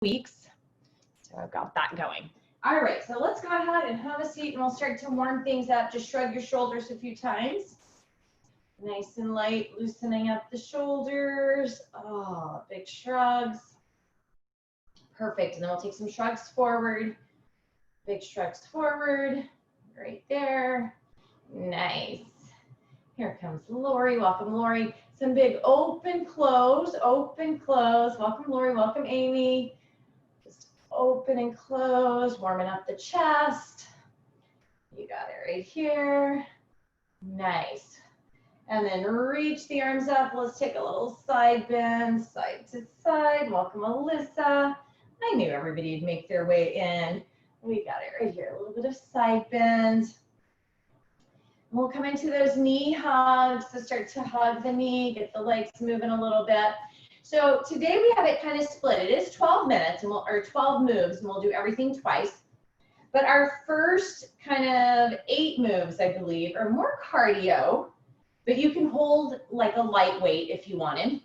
weeks. So I've got that going. All right, so let's go ahead and have a seat and we'll start to warm things up. Just shrug your shoulders a few times. Nice and light, loosening up the shoulders. Oh, big shrugs. Perfect, and then we'll take some shrugs forward. Big shrugs forward, right there. Nice. Here comes Lori. Welcome, Lori. Some big open, close, open, close. Welcome, Lori. Welcome, Amy. Just open and close, warming up the chest. You got it right here. Nice. And then reach the arms up. Let's take a little side bend, side to side. Welcome, Alyssa. I knew everybody would make their way in. We got it right here. A little bit of side bend. We'll come into those knee hugs. So start to hug the knee, get the legs moving a little bit. So today we have it kind of split. It is 12 minutes and or 12 moves, and we'll do everything twice. But our first kind of 8 moves, I believe, are more cardio, but you can hold like a lightweight if you wanted.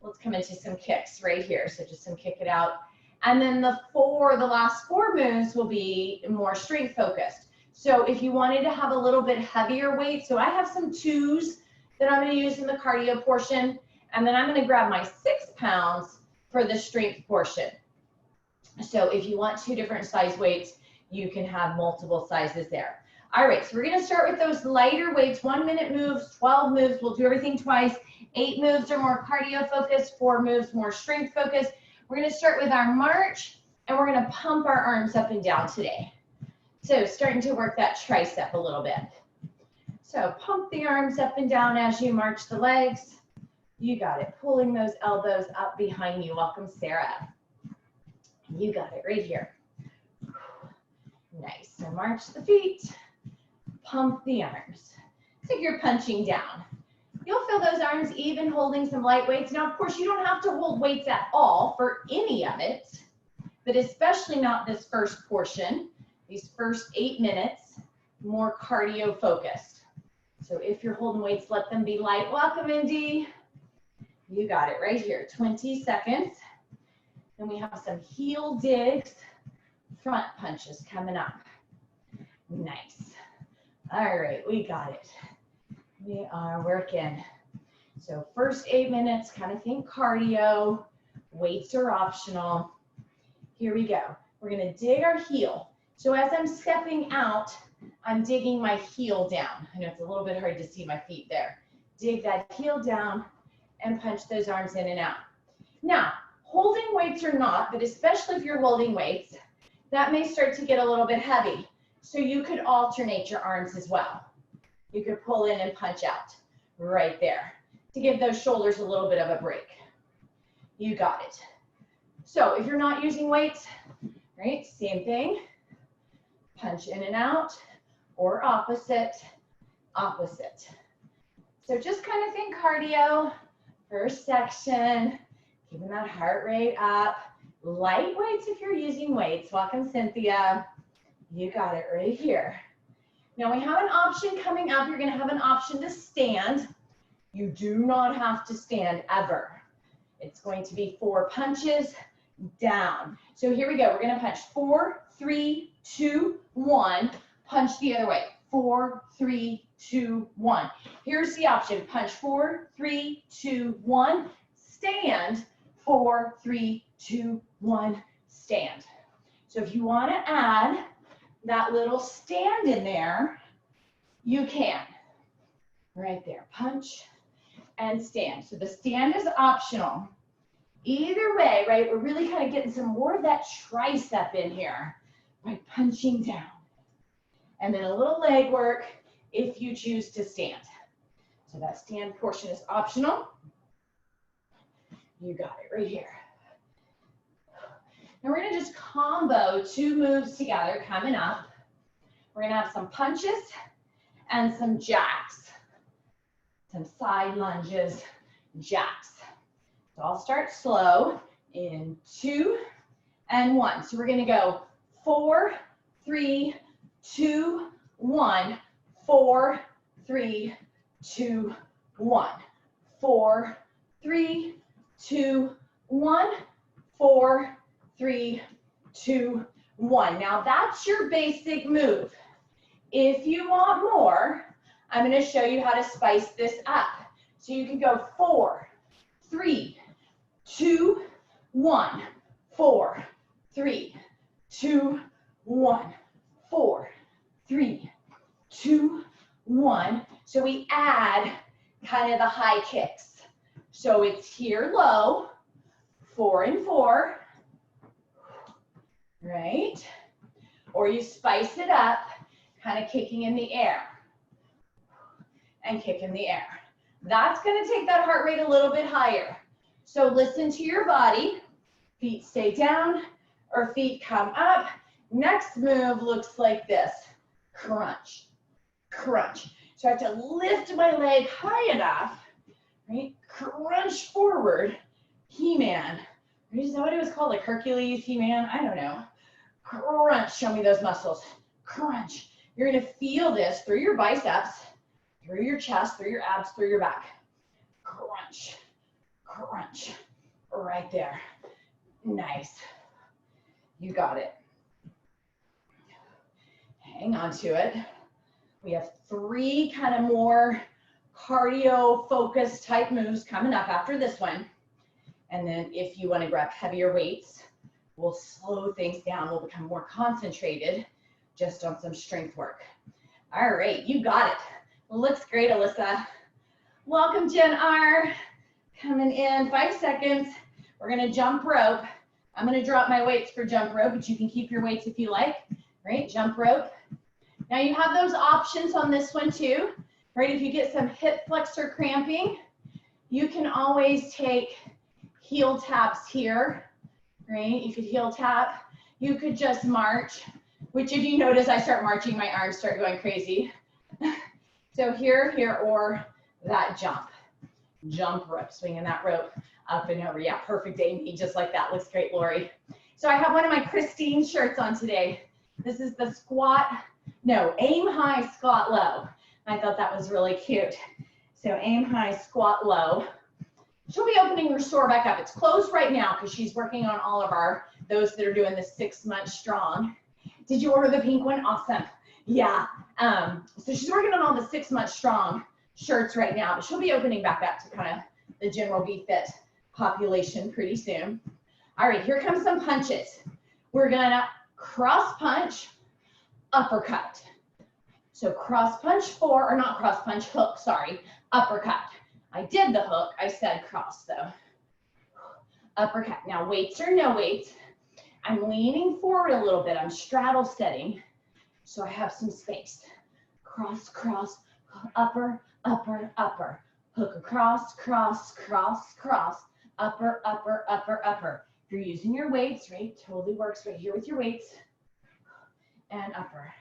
Let's come into some kicks right here. So just some kick it out. And then the last 4 moves will be more strength focused. So if you wanted to have a little bit heavier weight, so I have some 2s that I'm going to use in the cardio portion, and then I'm going to grab my 6 pounds for the strength portion. So if you want 2 different size weights, you can have multiple sizes there. All right, so we're going to start with those lighter weights, 1-minute moves, 12 moves. We'll do everything twice. 8 moves are more cardio focused, 4 moves more strength focused. We're going to start with our march, and we're going to pump our arms up and down today. So starting to work that tricep a little bit. So pump the arms up and down as you march the legs. You got it. Pulling those elbows up behind you. Welcome, Sarah. You got it right here. Nice. So march the feet. Pump the arms. It's like you're punching down. You'll feel those arms even holding some light weights. Now, of course, you don't have to hold weights at all for any of it, but especially not this first portion. These first 8 minutes, more cardio focused. So if you're holding weights, let them be light. Welcome, Indy. You got it right here, 20 seconds. Then we have some heel digs, front punches coming up. Nice. All right, we got it. We are working. So first 8 minutes, kind of think cardio. Weights are optional. Here we go. We're going to dig our heel. So as I'm stepping out, I'm digging my heel down. I know it's a little bit hard to see my feet there. Dig that heel down and punch those arms in and out. Now, holding weights or not, but especially if you're holding weights, that may start to get a little bit heavy. So you could alternate your arms as well. You could pull in and punch out right there to give those shoulders a little bit of a break. You got it. So if you're not using weights, right, same thing. Punch in and out, or opposite, opposite. So just kind of think cardio, first section, keeping that heart rate up. Light weights if you're using weights. Welcome, Cynthia. You got it right here. Now we have an option coming up. You're going to have an option to stand. You do not have to stand ever. It's going to be 4 punches down. So here we go. We're going to punch 4, 3, 2, 1. Punch the other way. 4, 3, 2, 1. Here's the option. Punch 4, 3, 2, 1. Stand. 4, 3, 2, 1. Stand. So if you want to add that little stand in there, you can. Right there. Punch and stand. So the stand is optional. Either way, right, we're really kind of getting some more of that tricep in here by punching down. And then a little leg work if you choose to stand. So that stand portion is optional. You got it right here. Now we're going to just combo 2 moves together coming up. We're going to have some punches and some jacks. Some side lunges, jacks. So I'll start slow in 2 and 1. So we're going to go 4, 3, 2, 1, 4, 3, 2, 1, 4, 3, 2, 1, 4, 3, 2, 1. Now that's your basic move. If you want more, I'm going to show you how to spice this up. So you can go 4, 3, 2, 1, 4, 3, 2, 1, 4, 3, 2, 1. So we add kind of the high kicks. So it's here low, 4 and 4, right? Or you spice it up, kind of kicking in the air and kick in the air. That's going to take that heart rate a little bit higher. So listen to your body. Feet stay down or feet come up. Next move looks like this. Crunch, crunch. So I have to lift my leg high enough, right? Crunch forward. He-Man. Is that what it was called? Like Hercules, He-Man? I don't know. Crunch. Show me those muscles. Crunch. You're going to feel this through your biceps, through your chest, through your abs, through your back. Crunch, crunch. Right there. Nice. You got it. Hang on to it. We have 3 kind of more cardio focused type moves coming up after this one. And then if you want to grab heavier weights, we'll slow things down. We'll become more concentrated just on some strength work. All right, you got it. Looks great, Alyssa. Welcome, Jen R. Coming in 5 seconds. We're gonna jump rope. I'm gonna drop my weights for jump rope, but you can keep your weights if you like, right? Jump rope. Now you have those options on this one too, right? If you get some hip flexor cramping, you can always take heel taps here, right? You could heel tap. You could just march, which if you notice, I start marching, my arms start going crazy. So here, here, or that jump. Jump rope, swinging that rope up and over. Yeah, perfect, Amy, just like that. Looks great, Lori. So I have one of my Christine shirts on today. This is the aim high, squat low. I thought that was really cute. So aim high, squat low. She'll be opening her store back up. It's closed right now because she's working on all of those that are doing the 6 months strong. Did you order the pink one? Awesome. Yeah. So she's working on all the 6 months strong shirts right now, but she'll be opening back up to kind of the general VFit population pretty soon. All right, here comes some punches. We're gonna cross punch, uppercut. So cross punch hook, sorry, uppercut. I did the hook, I said cross though. Uppercut. Now weights or no weights. I'm leaning forward a little bit. I'm straddle setting, so I have some space. Cross, cross, upper, upper, upper. Hook across, cross, cross, cross, upper, upper, upper, upper. If you're using your weights, right, totally works right here with your weights. And upper.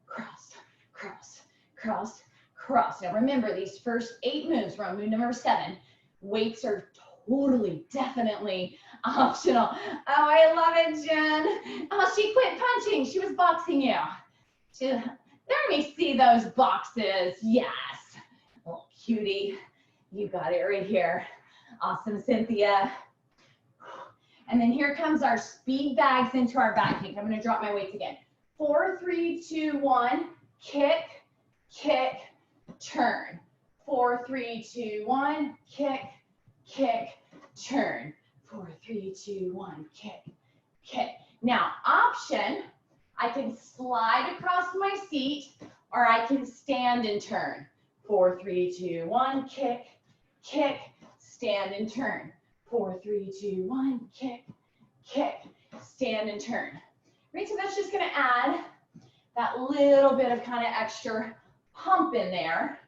Cross, cross, cross, cross. Now remember, these first 8 moves, we're on move number 7. Weights are totally, definitely optional. Oh, I love it, Jen. Oh, she quit punching. She was boxing you. Let me see those boxes. Yes. Oh, cutie. You got it right here. Awesome, Cynthia. And then here comes our speed bags into our back kick. I'm going to drop my weights again. 4, 3, 2, 1. Kick, kick, turn. 4, 3, 2, 1. Kick, kick, turn. 4, 3, 2, 1. Kick, kick. Now, option, I can slide across my seat or I can stand and turn. 4, 3, 2, 1. Kick, kick, stand and turn. 4, 3, 2, 1. Kick, kick, stand and turn. Right, so that's just going to add that little bit of kind of extra pump in there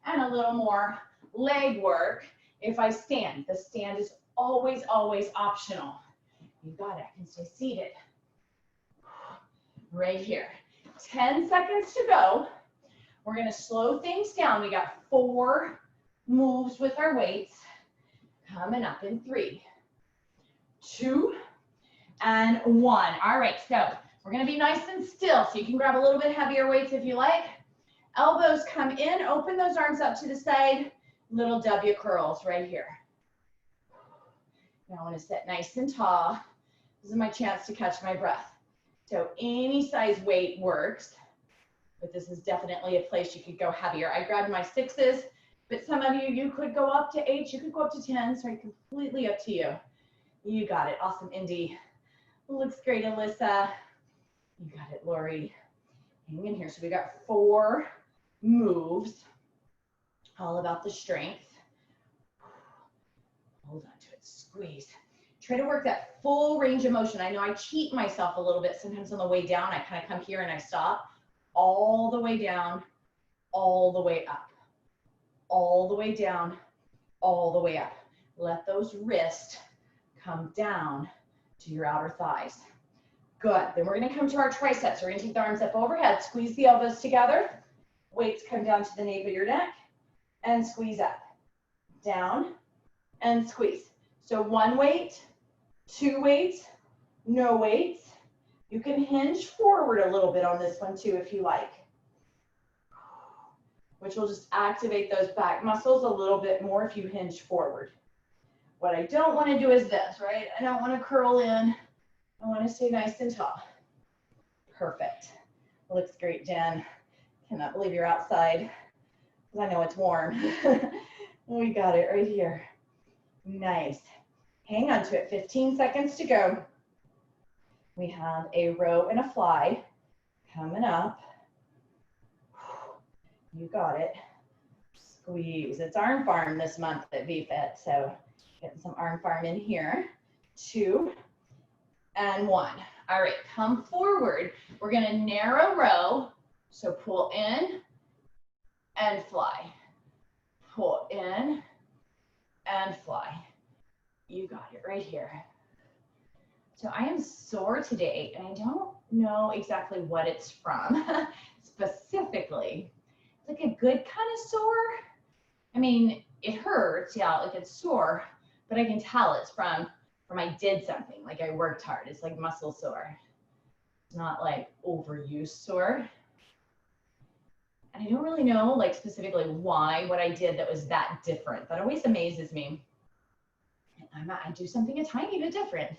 and a little more leg work if I stand. The stand is always, always optional. You got it. I can stay seated. Right here. 10 seconds to go. We're going to slow things down. We got 4 moves with our weights coming up in 3, 2, and 1. All right, so we're going to be nice and still, so you can grab a little bit heavier weights if you like. Elbows come in, open those arms up to the side, little W curls right here. Now I want to sit nice and tall. This is my chance to catch my breath. So any size weight works, but this is definitely a place you could go heavier. I grabbed my 6s, but some of you, you could go up to 8, you could go up to 10, sorry, completely up to you. You got it, awesome, Indy. Looks great, Alyssa. You got it, Lori. Hang in here. So we got 4 moves, all about the strength. Hold on to it, squeeze. Try to work that full range of motion. I know I cheat myself a little bit sometimes on the way down. I kind of come here and I stop. All the way down, all the way up. All the way down, all the way up. Let those wrists come down to your outer thighs. Good. Then we're going to come to our triceps. We're going to take the arms up overhead. Squeeze the elbows together. Weights come down to the nape of your neck and squeeze up. Down and squeeze. So 1 weight, 2 weights, no weights. You can hinge forward a little bit on this one too if you like, which will just activate those back muscles a little bit more if you hinge forward. What I don't want to do is this, right? I don't want to curl in. I want to stay nice and tall. Perfect. Looks great, Jen. Cannot believe you're outside because I know it's warm. We got it right here. Nice. Hang on to it. 15 seconds to go. We have a row and a fly coming up. You got it. Squeeze. It's arm farm this month at VFit, so getting some arm farm in here. 2 and 1. All right, come forward. We're going to narrow row. So pull in and fly. Pull in and fly. You got it right here. So I am sore today, and I don't know exactly what it's from specifically. It's like a good kind of sore. I mean, it hurts, yeah, like it's sore, but I can tell it's from I did something, like I worked hard. It's like muscle sore. It's not like overuse sore. And I don't really know like specifically why, what I did that was that different. That always amazes me. I do something a tiny bit different.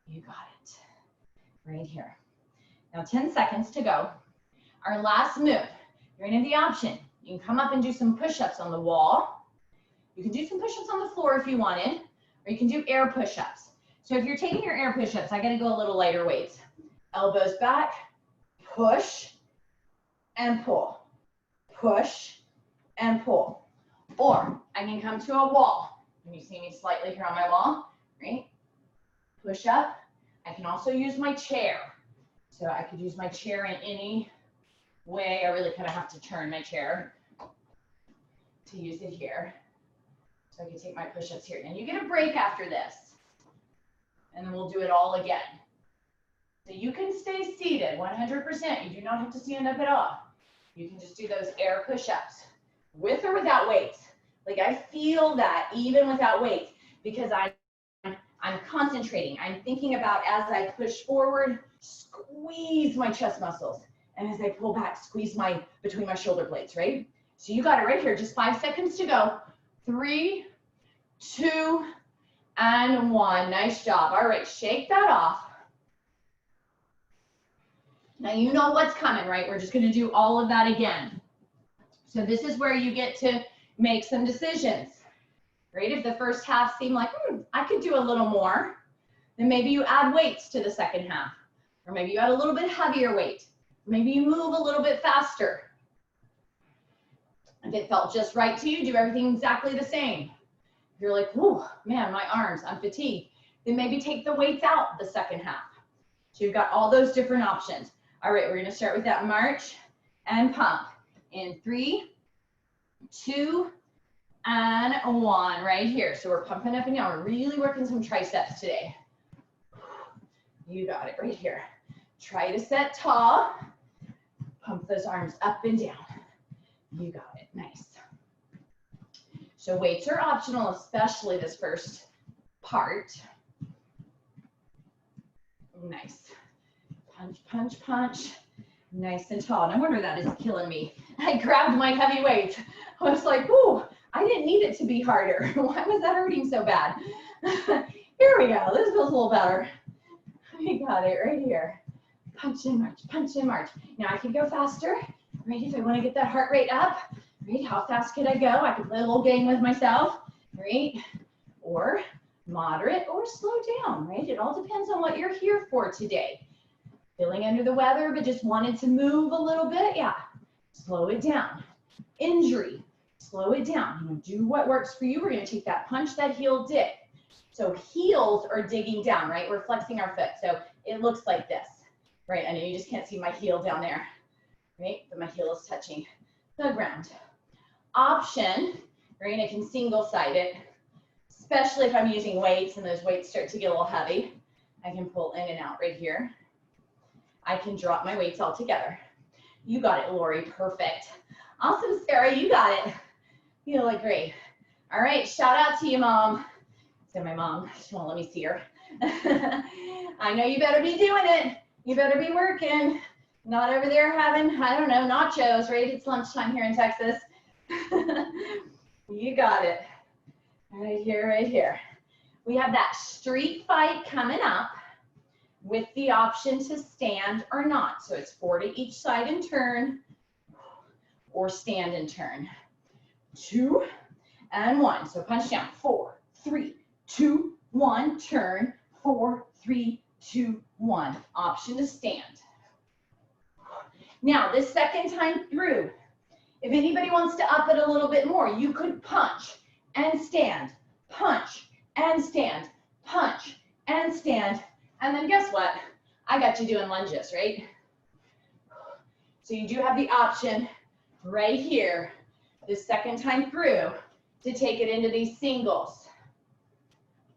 You got it. Right here. Now 10 seconds to go. Our last move, you're gonna have the option. You can come up and do some push-ups on the wall. You can do some push-ups on the floor if you wanted, or you can do air push-ups. So if you're taking your air push-ups, I gotta go a little lighter weights. Elbows back, push and pull. Push and pull. Or I can come to a wall. And you see me slightly here on my wall, right? Push up. I can also use my chair. So I could use my chair in any way. I really kind of have to turn my chair to use it here. So I can take my push-ups here. And you get a break after this. And then we'll do it all again. So you can stay seated 100%. You do not have to stand up at all. You can just do those air push-ups with or without weights. Like I feel that even without weights because I'm concentrating. I'm thinking about as I push forward, squeeze my chest muscles. And as I pull back, squeeze between my shoulder blades, right? So you got it right here. Just 5 seconds to go. 3, 2, and 1. Nice job. All right, shake that off. Now you know what's coming, right? We're just going to do all of that again. So this is where you get to make some decisions, right? If the first half seemed like, I could do a little more, then maybe you add weights to the second half. Or maybe you add a little bit heavier weight. Maybe you move a little bit faster. If it felt just right to you, do everything exactly the same. If you're like, oh man, my arms, I'm fatigued, then maybe take the weights out the second half. So you've got all those different options. All right, we're gonna start with that march and pump. In 3, 2, and 1 right here. So we're pumping up and down. We're really working some triceps today. You got it right here. Try to set tall. Pump those arms up and down. You got it. Nice. So weights are optional, especially this first part. Nice. Punch, punch, punch. Nice and tall. No wonder that is killing me. I grabbed my heavy weight. I was like, ooh, I didn't need it to be harder. Why was that hurting so bad? Here we go. This feels a little better. We got it right here. Punch and march, punch and march. Now I can go faster, right? If I want to get that heart rate up, right? How fast could I go? I could play a little game with myself, right? Or moderate or slow down, right? It all depends on what you're here for today. Feeling under the weather, but just wanted to move a little bit, yeah. Slow it down. Injury, slow it down. You know, do what works for you. We're going to take that punch, that heel dig. So heels are digging down, right? We're flexing our foot. So it looks like this, right? I know you just can't see my heel down there, right? But my heel is touching the ground. Option, right? I can single side it, especially if I'm using weights and those weights start to get a little heavy. I can pull in and out right here. I can drop my weights all together. You got it, Lori, perfect. Awesome, Sarah, you got it. You look great. All right, shout out to you, Mom. So my mom, she won't let me see her. I know you better be doing it. You better be working. Not over there having, I don't know, nachos, right? It's lunchtime here in Texas. You got it. Right here, right here. We have that street fight coming up with the option to stand or not. So it's 4 to each side and turn, or stand and turn. 2 and 1. So punch down. 4, 3, 2, 1, turn. 4, 3, 2, 1. Option to stand. Now, this second time through, if anybody wants to up it a little bit more, you could punch and stand, punch and stand, punch and stand. And then guess what? I got you doing lunges, right? So you do have the option right here, the second time through, to take it into these singles.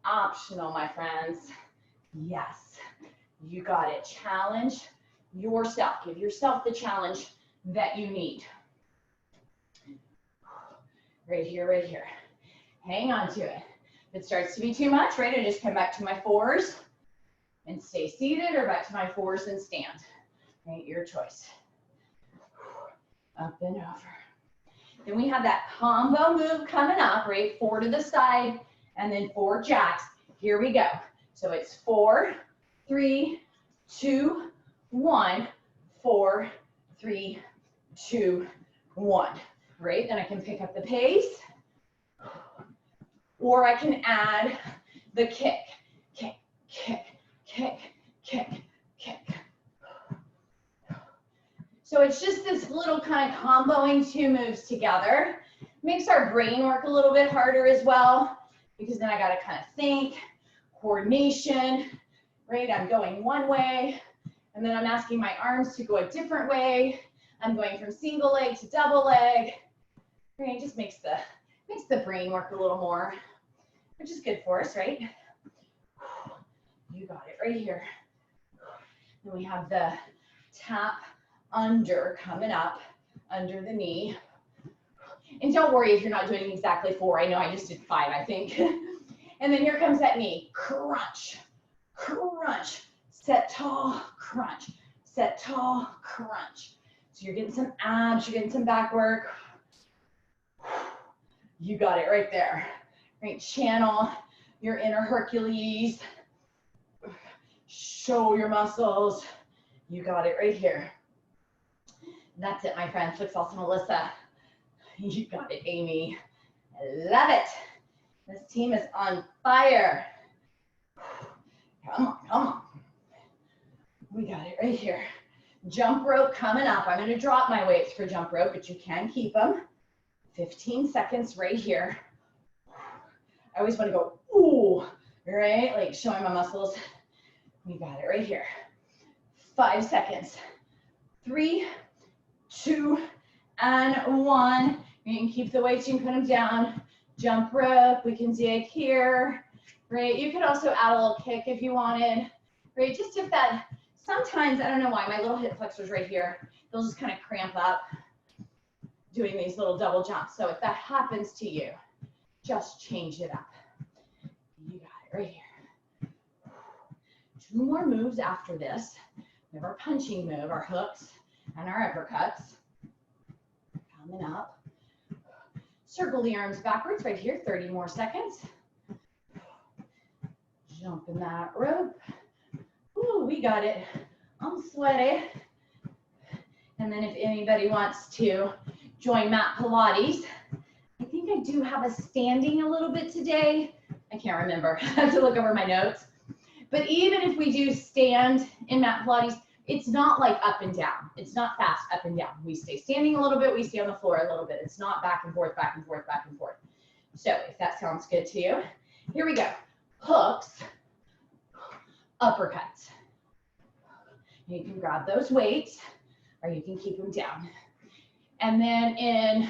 Optional, my friends. Yes, you got it. Challenge yourself. Give yourself the challenge that you need. Right here, right here. Hang on to it. If it starts to be too much, right, I just come back to my fours and stay seated, or back to my fours and stand. Right, your choice. Up and over. Then we have that combo move coming up, right? 4 to the side, and then 4 jacks. Here we go. So it's 4, 3, 2, 1, 4, 3, 2, 1. Right? Then I can pick up the pace, or I can add the kick, kick, kick, kick, kick, kick. So it's just this little kind of comboing 2 moves together. Makes our brain work a little bit harder as well, because then I got to kind of think, coordination, right? I'm going one way, and then I'm asking my arms to go a different way. I'm going from single leg to double leg. Right? It just makes the brain work a little more, which is good for us, right? You got it right here. Then we have the tap under coming up, under the knee. And don't worry if you're not doing exactly 4. I know I just did 5, I think. And then here comes that knee. Crunch, crunch, set tall, crunch, set tall, crunch. So you're getting some abs, you're getting some back work. You got it right there. Right, channel your inner Hercules. Show your muscles. You got it right here. That's it, my friends. Looks awesome, Melissa. You got it, Amy. I love it. This team is on fire. Come on, come on. We got it right here. Jump rope coming up. I'm going to drop my weights for jump rope, but you can keep them. 15 seconds right here. I always want to go, ooh, right? Like showing my muscles. We got it right here. 5 seconds. 3, 2, and 1. You can keep the weights, you can put them down. Jump rope, we can dig here, right? You could also add a little kick if you wanted, right? Just if that, sometimes, I don't know why, my little hip flexors right here, they'll just kind of cramp up doing these little double jumps. So if that happens to you, just change it up. You got it right here. 2 more moves after this. We have our punching move, our hooks and our uppercuts. Coming up. Circle the arms backwards right here, 30 more seconds. Jump in that rope. Ooh, we got it. I'm sweaty. And then if anybody wants to join mat Pilates, I think I do have a standing a little bit today. I can't remember. I have to look over my notes. But even if we do stand in mat Pilates, it's not like up and down. It's not fast up and down. We stay standing a little bit. We stay on the floor a little bit. It's not back and forth, back and forth, back and forth. So if that sounds good to you, here we go. Hooks, uppercuts. You can grab those weights or you can keep them down. And then in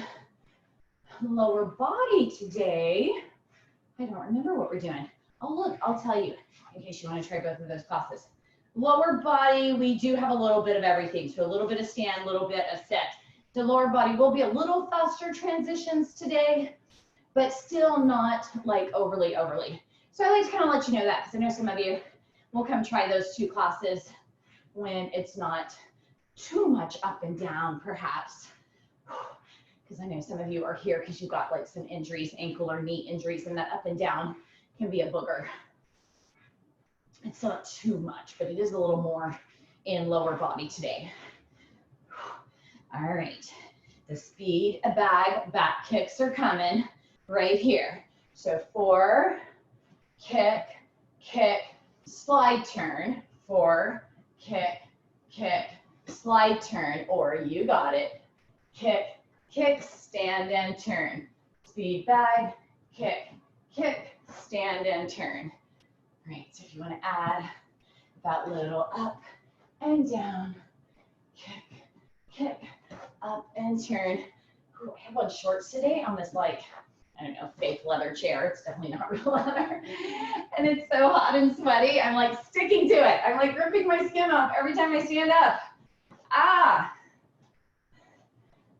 lower body today, I don't remember what we're doing. Oh, look, I'll tell you in case you want to try both of those classes. Lower body, we do have a little bit of everything. So a little bit of stand, a little bit of sit. The lower body will be a little faster transitions today, but still not like overly. So I like to kind of let you know that because I know some of you will come try those two classes when it's not too much up and down, perhaps. Because I know some of you are here because you've got like some injuries, ankle or knee injuries, and that up and down can be a booger. It's not too much, but it is a little more in lower body today. All right, the speed bag back kicks are coming right here. So 4, kick, kick, slide turn, 4, kick, kick, slide turn, or you got it, kick, kick, stand and turn. Speed bag, kick, kick, stand and turn. Great, so if you want to add that little up and down, kick, kick, up and turn. Ooh, I have on shorts today on this like, I don't know, fake leather chair. It's definitely not real leather. And it's so hot and sweaty. I'm like sticking to it. I'm like ripping my skin off every time I stand up. Ah,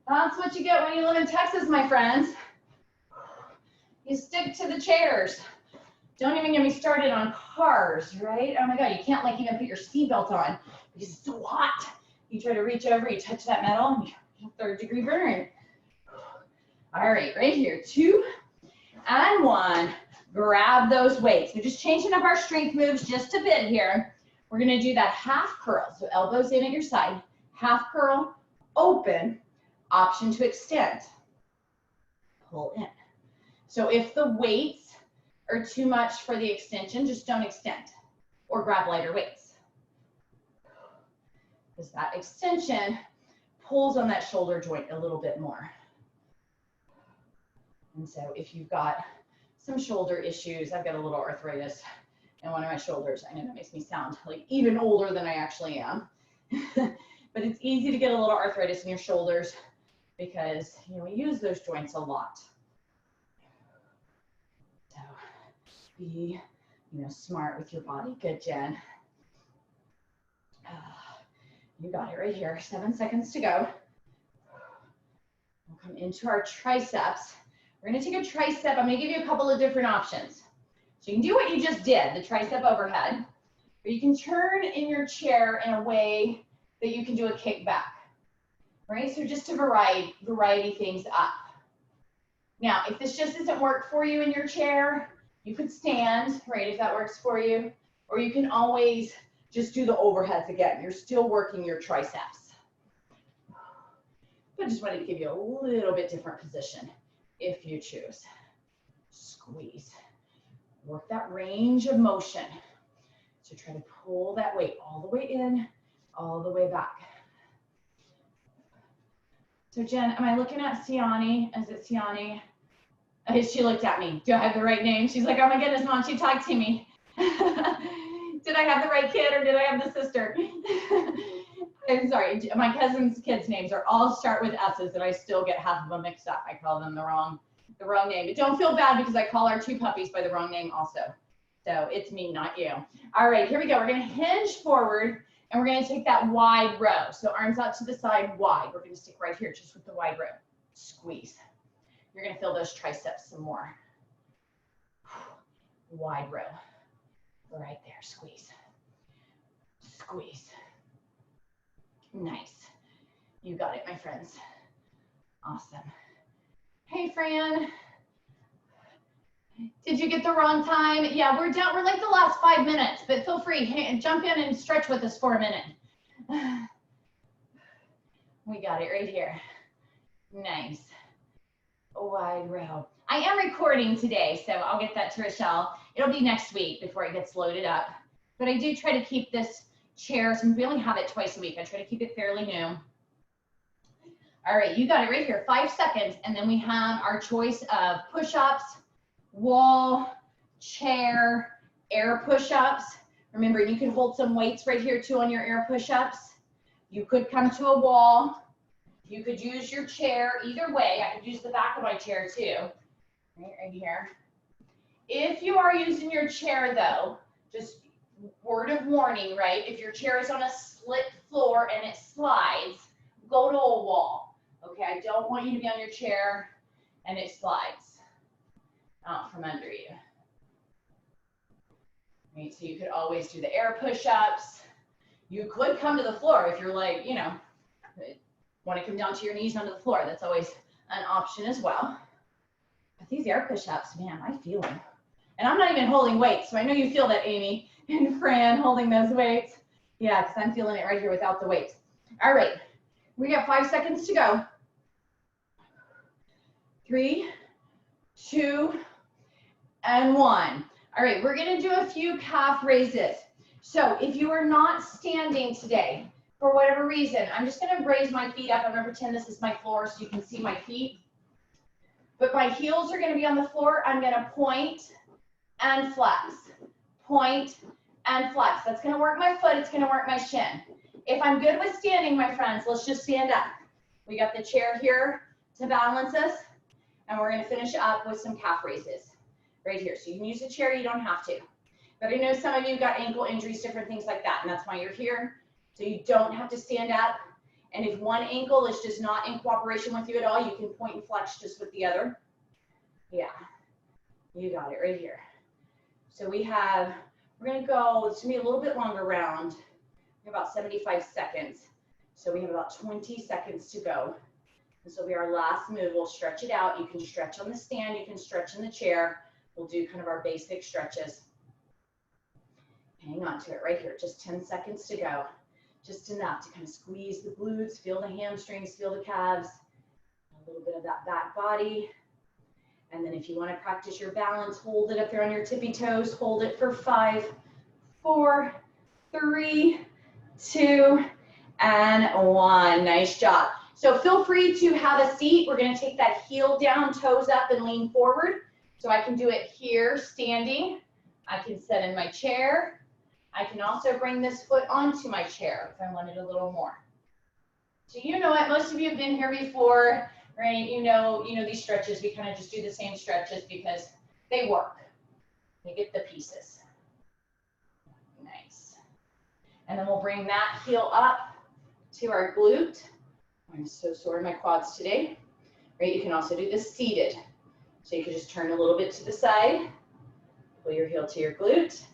that's what you get when you live in Texas, my friends. You stick to the chairs. Don't even get me started on cars, right? Oh my God, you can't like even put your seatbelt on because it's so hot. You try to reach over, you touch that metal, and you have a 3rd-degree burn. All right, right here, 2 and 1. Grab those weights. We're just changing up our strength moves just a bit here. We're gonna do that half curl. So elbows in at your side, half curl, open, option to extend. Pull in. So if the weights are too much for the extension, just don't extend or grab lighter weights. Because that extension pulls on that shoulder joint a little bit more. And so if you've got some shoulder issues, I've got a little arthritis in one of my shoulders. I know that makes me sound like even older than I actually am. But it's easy to get a little arthritis in your shoulders because we use those joints a lot. So be smart with your body. Good, Jen. You got it right here. 7 seconds to go. We'll come into our triceps. We're going to take a tricep. I'm going to give you a couple of different options. So you can do what you just did, the tricep overhead, or you can turn in your chair in a way that you can do a kick back, right? So just to variety things up. Now, if this just doesn't work for you in your chair, you could stand, right, if that works for you, or you can always just do the overheads again. You're still working your triceps. But I just wanted to give you a little bit different position if you choose. Squeeze. Work that range of motion. So try to pull that weight all the way in, all the way back. So Jen, am I looking at Siani? Is it Siani? She looked at me. Do I have the right name? She's like, oh my goodness, Mom, she talked to me. Did I have the right kid or did I have the sister? I'm sorry, my cousin's kids' names are all start with S's and I still get half of them mixed up. I call them the wrong name. But don't feel bad because I call our 2 puppies by the wrong name also. So it's me, not you. All right, here we go. We're gonna hinge forward and we're gonna take that wide row. So arms out to the side, wide. We're gonna stick right here just with the wide row. Squeeze. You're gonna feel those triceps some more. Wide row. Right there, squeeze. Squeeze. Nice. You got it, my friends. Awesome. Hey, Fran. Did you get the wrong time? Yeah, we're down. We're like the last 5 minutes, but feel free. Hey, jump in and stretch with us for a minute. We got it right here. Nice. A wide row. I am recording today, so I'll get that to Rochelle. It'll be next week before it gets loaded up. But I do try to keep this chair, since we only have it twice a week, I try to keep it fairly new. All right, you got it right here, 5 seconds, and then we have our choice of push-ups, wall, chair, air push-ups. Remember, you can hold some weights right here too on your air push-ups. You could come to a wall. You could use your chair. Either way, I could use the back of my chair too, right here. If you are using your chair though, just word of warning, right? If your chair is on a slick floor and it slides, go to a wall. Okay, I don't want you to be on your chair and it slides out from under you. Right, so you could always do the air push-ups. You could come to the floor if you're like, you know, want to come down to your knees onto the floor. That's always an option as well. But these air push-ups, man, I feel them. And I'm not even holding weights, so I know you feel that, Amy and Fran, holding those weights. Yeah, because I'm feeling it right here without the weights. All right, we got 5 seconds to go. 3, 2, and 1. All right, we're gonna do a few calf raises. So if you are not standing today, for whatever reason, I'm just gonna raise my feet up. I'm gonna pretend this is my floor so you can see my feet. But my heels are gonna be on the floor. I'm gonna point and flex, point and flex. That's gonna work my foot, it's gonna work my shin. If I'm good with standing, my friends, let's just stand up. We got the chair here to balance us, and we're gonna finish up with some calf raises right here. So you can use the chair, you don't have to. But I know some of you got ankle injuries, different things like that, and that's why you're here. So you don't have to stand up. And if one ankle is just not in cooperation with you at all, you can point and flex just with the other. Yeah, you got it right here. So we're gonna go, it's gonna be a little bit longer round, about 75 seconds. So we have about 20 seconds to go. This will be our last move. We'll stretch it out. You can stretch on the stand, you can stretch in the chair. We'll do kind of our basic stretches. Hang on to it right here, just 10 seconds to go. Just enough to kind of squeeze the glutes, feel the hamstrings, feel the calves, a little bit of that back body. And then if you want to practice your balance, hold it up there on your tippy toes, hold it for 5, 4, 3, 2, and 1. Nice job. So feel free to have a seat. We're going to take that heel down, toes up, and lean forward. So I can do it here, standing. I can sit in my chair. I can also bring this foot onto my chair if I wanted a little more. So you know it, most of you have been here before, right? You know these stretches, we kind of just do the same stretches because they work. They get the pieces. Nice. And then we'll bring that heel up to our glute. I'm so sore in my quads today. Right, you can also do this seated. So you can just turn a little bit to the side, pull your heel to your glute.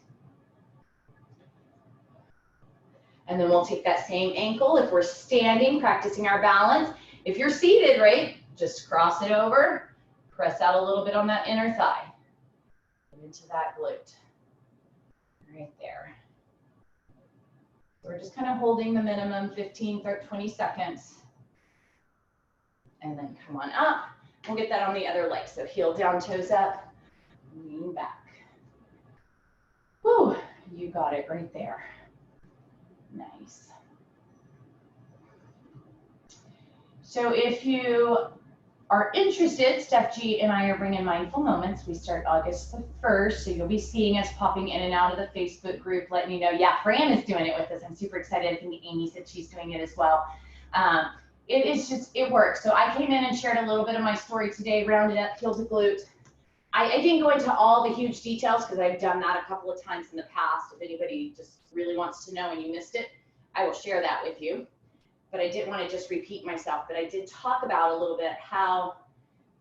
And then we'll take that same ankle. If we're standing, practicing our balance. If you're seated, right, just cross it over, press out a little bit on that inner thigh, into that glute, right there. So we're just kind of holding the minimum 15, 20 seconds. And then come on up. We'll get that on the other leg. So heel down, toes up, lean back. Whew, you got it right there. Nice. So if you are interested, Steph G and I are bringing Mindful Moments. We start August the 1st, so you'll be seeing us popping in and out of the Facebook group, letting you know, yeah, Fran is doing it with us. I'm super excited. I think Amy said she's doing it as well. It works. So I came in and shared a little bit of my story today, rounded up, heel to glute. I didn't go into all the huge details because I've done that a couple of times in the past. If anybody just really wants to know and you missed it, I will share that with you. But I didn't want to just repeat myself. But I did talk about a little bit how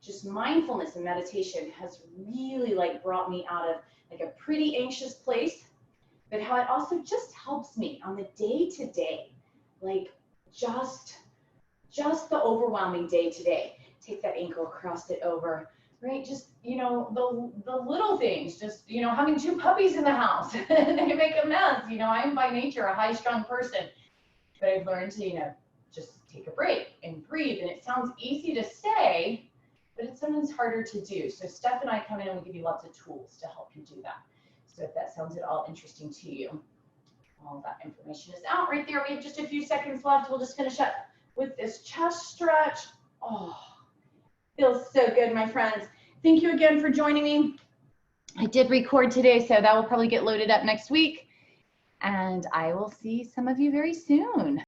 just mindfulness and meditation has really like brought me out of like a pretty anxious place, but how it also just helps me on the day-to-day, like just the overwhelming day-to-day, take that ankle, cross it over, right? Just, you know, the little things, just, you know, having 2 puppies in the house, and they make a mess. You know, I am by nature a high strung person, but I've learned to, you know, just take a break and breathe. And it sounds easy to say, but it's sometimes harder to do. So Steph and I come in and we give you lots of tools to help you do that. So if that sounds at all interesting to you, all that information is out right there. We have just a few seconds left. We'll just finish up with this chest stretch. Oh, feels so good, my friends. Thank you again for joining me. I did record today, so that will probably get loaded up next week. And I will see some of you very soon.